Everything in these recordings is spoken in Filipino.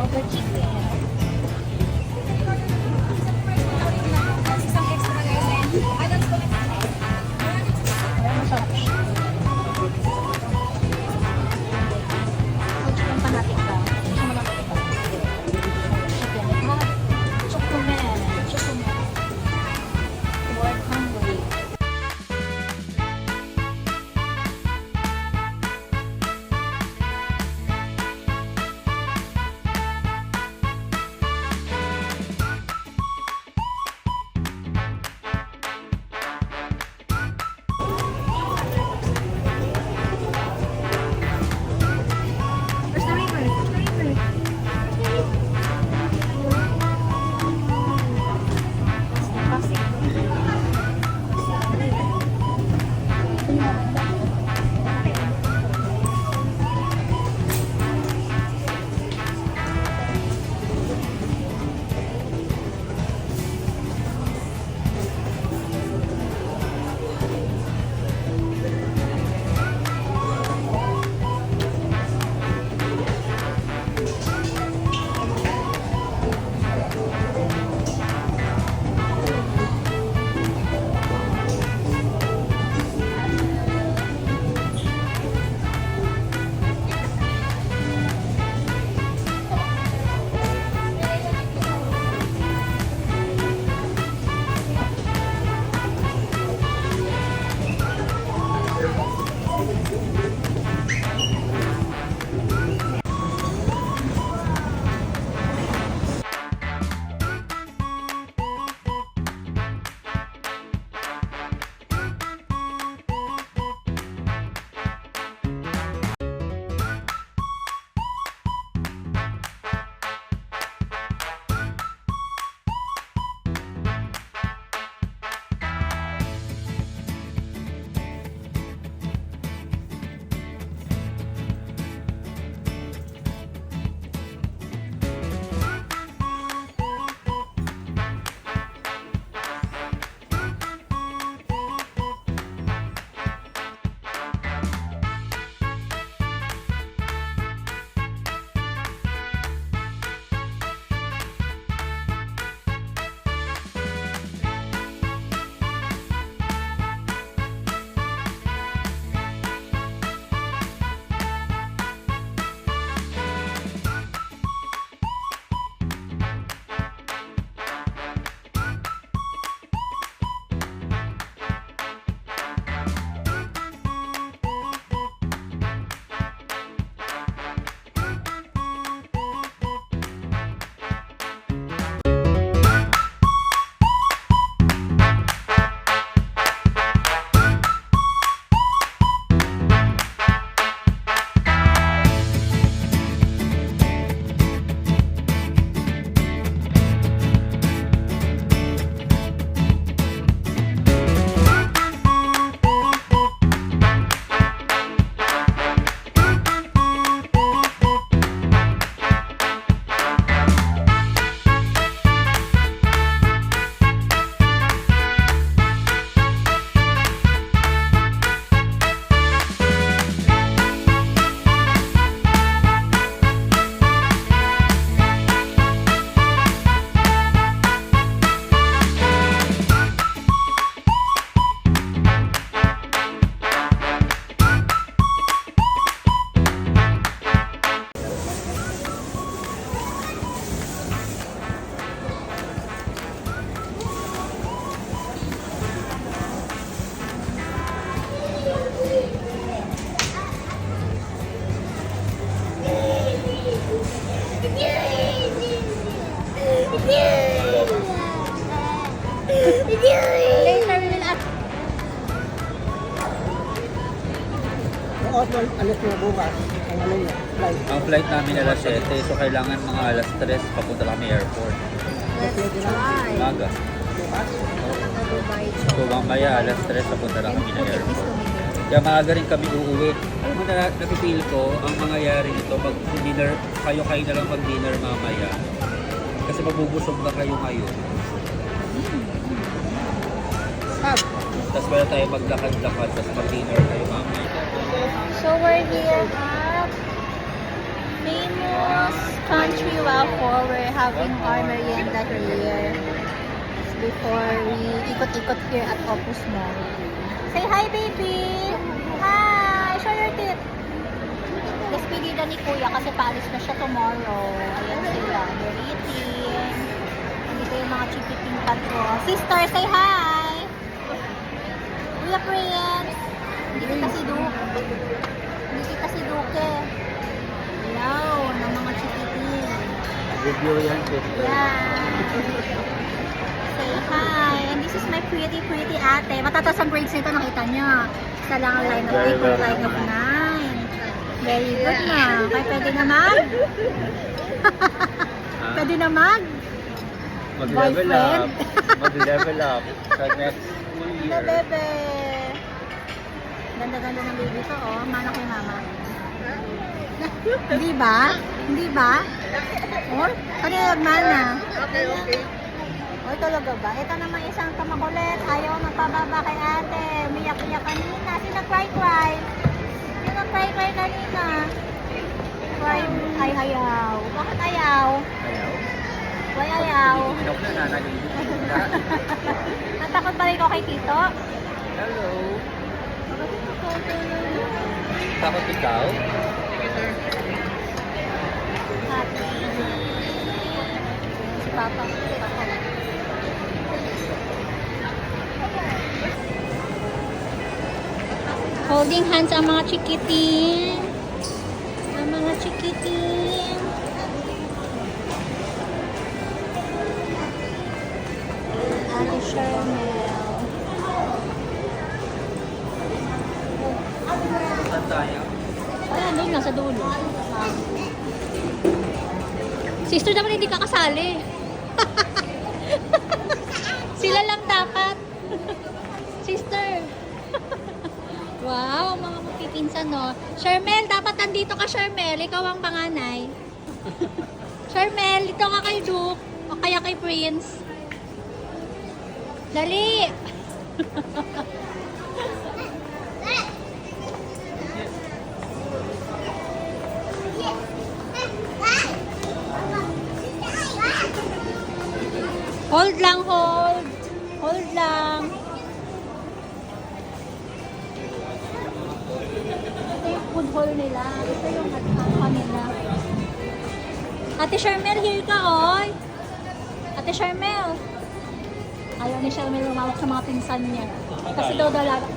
Over chicken. Masarap siya. Chicken pa natin ka. Gusto mo lang ito. Chicken. Chocoman. Chocoman. We're hungry. Where's the river? Where's the river? It's the classic. Alas na bukas, ang ano niya, flight. Ang flight namin alas 7, so kailangan mga alas 3 papunta kami airport. Let's try. Umaga. Bukas? Dubai So mamaya alas 3 papunta lang kami ng airport. Kaya maaga rin kami uuwi. Alam mo na, napipil ko ang mangyayari nito pag dinner, kayo na lang mag-dinner mamaya. Kasi mabubusog na kayo ngayon. Tapos wala tayo maglakad-lakad, tapos mag-dinner kayo mamaya. So we're here at famous country waffle. We're having our merienda here before we ikot-ikot here at Opus Mall. Say hi, baby! Hi! Show your teeth! Despedida ni Kuya kasi paalis na siya tomorrow. Ayan sila. They're eating. Nandito yung mga chikiting ko. Sister, say hi! Kuya Prince! Hindi kita si Duke. Hindi kita si Duke. Hello, ng mga chikiting. Review yan, sister. Yeah. Say hi. And this is my pretty ate. Matataas ang grades nito, nakita niya. Isa lang ang line of 8 or line of 9. Very good na. Kaya pwede na pwede na Mag-level up. Boyfriend. Mag-level up sa next school Hello, year. bebe. Ganda-ganda ng baby ko, oh. Mana kay mama. Hindi ba? Hindi ba? Oh, ano yung nagmana? Okay. Oh, talaga ba? Ito naman isang kamakulit. Ayaw magpababa kay ate. Umiyak-iyak kanina. Sino cry-cry? Sino cry-cry kanina? Cry. Ay, ayaw. Bakit ayaw? Ayaw. Why ayaw? Inom na nanalilig na. Natakot ba rin ko kay Tito? Hello. Takot ikaw? Happy. Si Papa. Holding hands ang mga chikiting. Ang mga chikiting. Ate Charmel. Saan tayo? Ayan, doon nga sa dulo. Sister naman hindi ka kasali. Sila lang dapat. Sister. Wow, mga magpipinsan, no? Charmel, dapat nandito ka, Charmel. Ikaw ang panganay. Charmel, dito ka kay Duke. O kaya kay Prince. Dali! Hold lang, hold. Hold lang. Ito yung food hall nila. Ito yung hot nila. Ate Charmel, here ka, oy. Ate Charmel. Ayaw ni Charmel lumawak sa mga pinsan niya. Kasi daw dalaga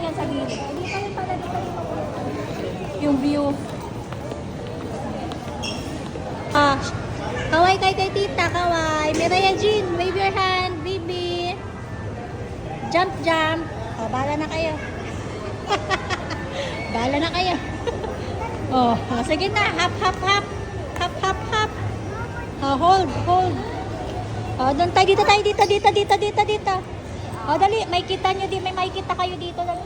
yan sa gilid. Ay, dito rin pala, dito rin pala. Yung view. Ah, kaway kay tita, kaway. Miraya Jean, wave your hand, baby. Jump, jump. Oh, bahala na kayo. Bahala na kayo. Oh, sige na. Hop, hop, hop. Hop, hop, hop. Oh, hold, hold. Oh, doon tayo, dito. Oh, dali, may kita nyo din, may makikita kayo dito. Dali.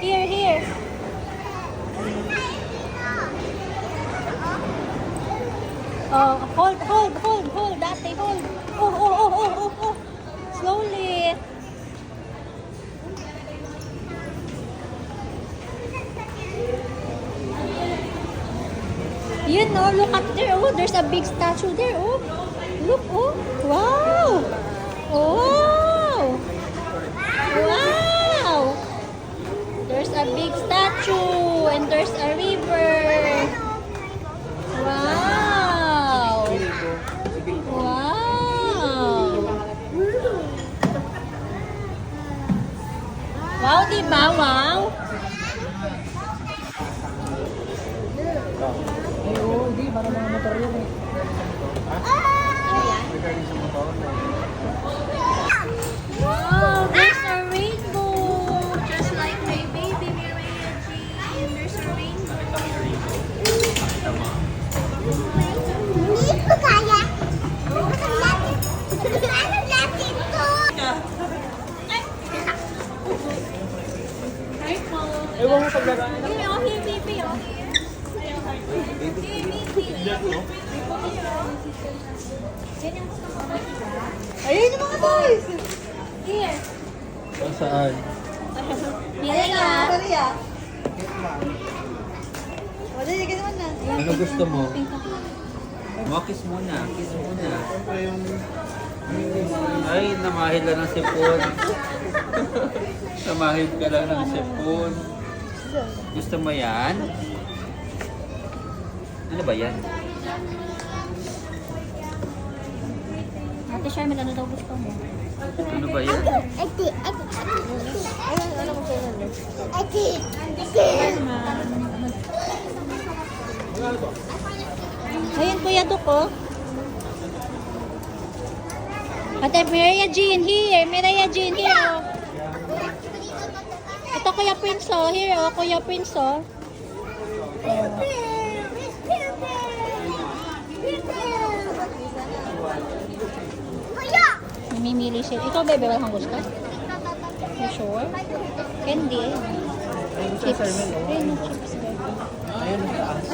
Here. Oh, hold, dati, hold. Oh. Slowly. You know, look up there. Oh, there's a big statue there. Oh, look. Oh, wow. Wow. There's a big statue and there's a river. Wow. Wow, diba? Wow. Hindi, para mga motor yun eh. Wow, there's a rainbow. Just like my baby Miraya Jean. There's a rainbow. Hindi ko kaya. Ano natin to? Ewan mo paglagaan. Here, oh, here, baby, oh, here. Ayun yung mga toys! Here. Saan? Miraya. Maria! O, dali, kasi mo na. Ano gusto mo? Kiss muna. Kiss muna. Ay, namahid lang ng sipon. Namahid ka lang ng sipon. Gusto mo yan? Ano ba yan? Ate Charmaine, ano daw gusto mo? Ano ba yan? Ati. Ayun, Kuya Duk, oh. Ate, Maria Jean, here. Maria Jean, here, oh. Ito, Kuya Prince, oh. Here, oh. Kuya Prince, oh. Kuya! Mamimili siya. Ikaw, bebe, wala kang gusto? You sure? Candy, eh. Chips. Ayun, yung chips, bebe. Ayun sa taas.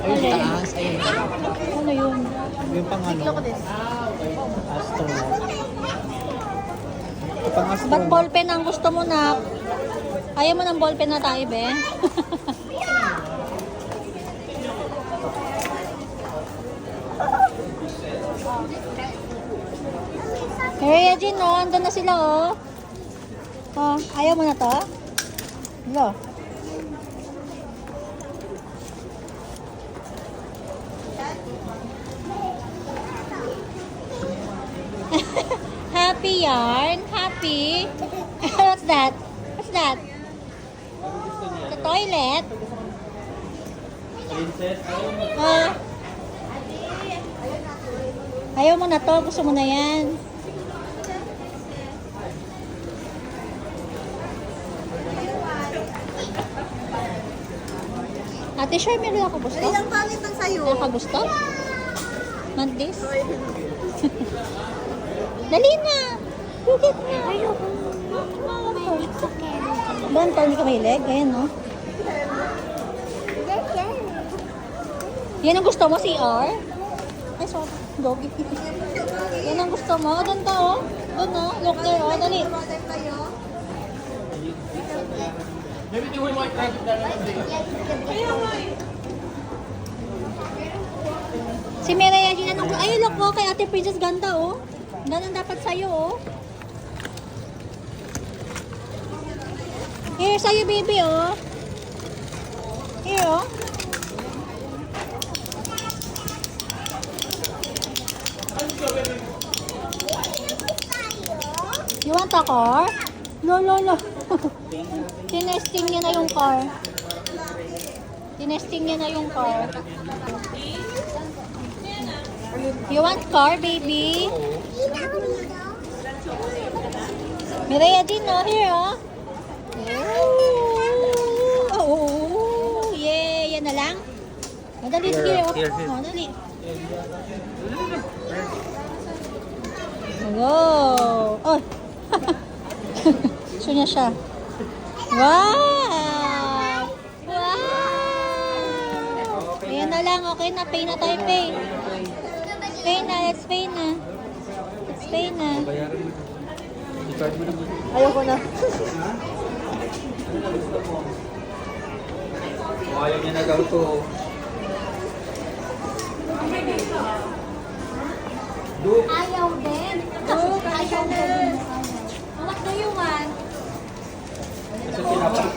Ayun Alin? sa taas. Ayun. Ano yun? Yung pang ano? Astronaut. Yung pang Ba't astronaut. ballpen ang gusto mo na? Ayaw mo ng ballpen na tayo, be? Hey, Jean, no? Andun na sila, oh. Oh, ayaw mo na to? Hello. Happy yarn? Happy? What's that? What's that? The toilet? Princess, Ayaw mo na to? Gusto mo na yan? Ate Sure, meron ako gusto? Ang pangit ang sayo. Meron ka gusto? Want this? Dali na! Hugit na! Ayoko. Doon, hindi ka mahilig? Ayan, no? Yan ang gusto mo, CR? Ay, sorry. Doggy. Yan ang gusto mo? Doon to, oh. Doon, oh. Look there, oh. Dali. Si Mireya, ginanong ko. Ay, look, oh. Kay Ate Princess ganda, oh. Ganun dapat sa'yo, oh. Here, sa'yo, baby, oh. Here, oh. You want a car? No, no, no. Tinesting niya na yung car. Tinesting niya na yung car. You want car, baby? Mireya din, no? Here, oh. Oh, yeah. Yan na lang. Madali, sige. Here, Oh, here, here. madali. Wow! Oh! Gusto niya siya. Wow! Wow! Ayan na lang. Okay na. Pay na tayo. Pay. Pay na. Let's pay na. Let's pay na. bayaran mo. I-card mo naman. Ayoko na. Ayaw niya na daw to. Ayaw din. Ayaw din. What do you want? Kasi pinapas.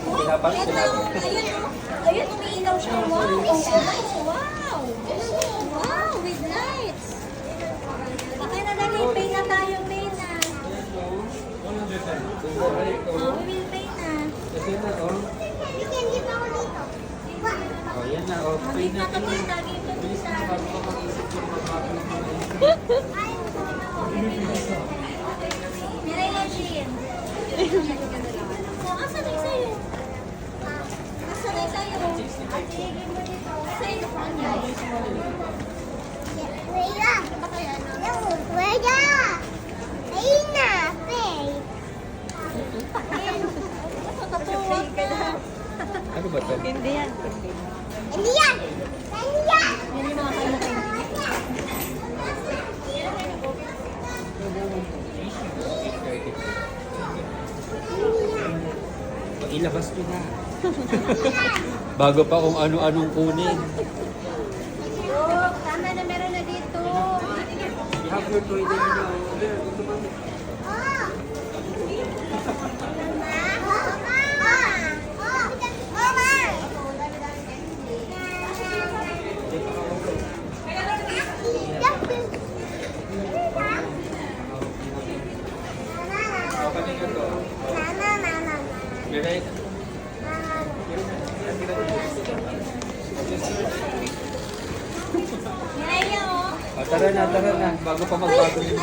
Ayun, umiilaw siya. Wow! Wow! Wow! With lights! Okay na dali, pay na tayo, pay na. Oh, we will pay na. Kasi na, oh. Oh, yan na, oh. Pay na. Bilis na bago ka mag-isip yung mga Mireya Jean. Oh, asan ay sa'yo? Asan ay sa'yo? Sa'yo pa niya. Ano ba ito? Hindi yan. Indian! Indian! Yan yung mga kain. Ilabas ko na. Bago pa kung ano-anong kunin. Look, tama na meron na dito. You have your toy there now. Oh. Direct. Miraya, oh. Tara na, tara na. Bago pa magbago yung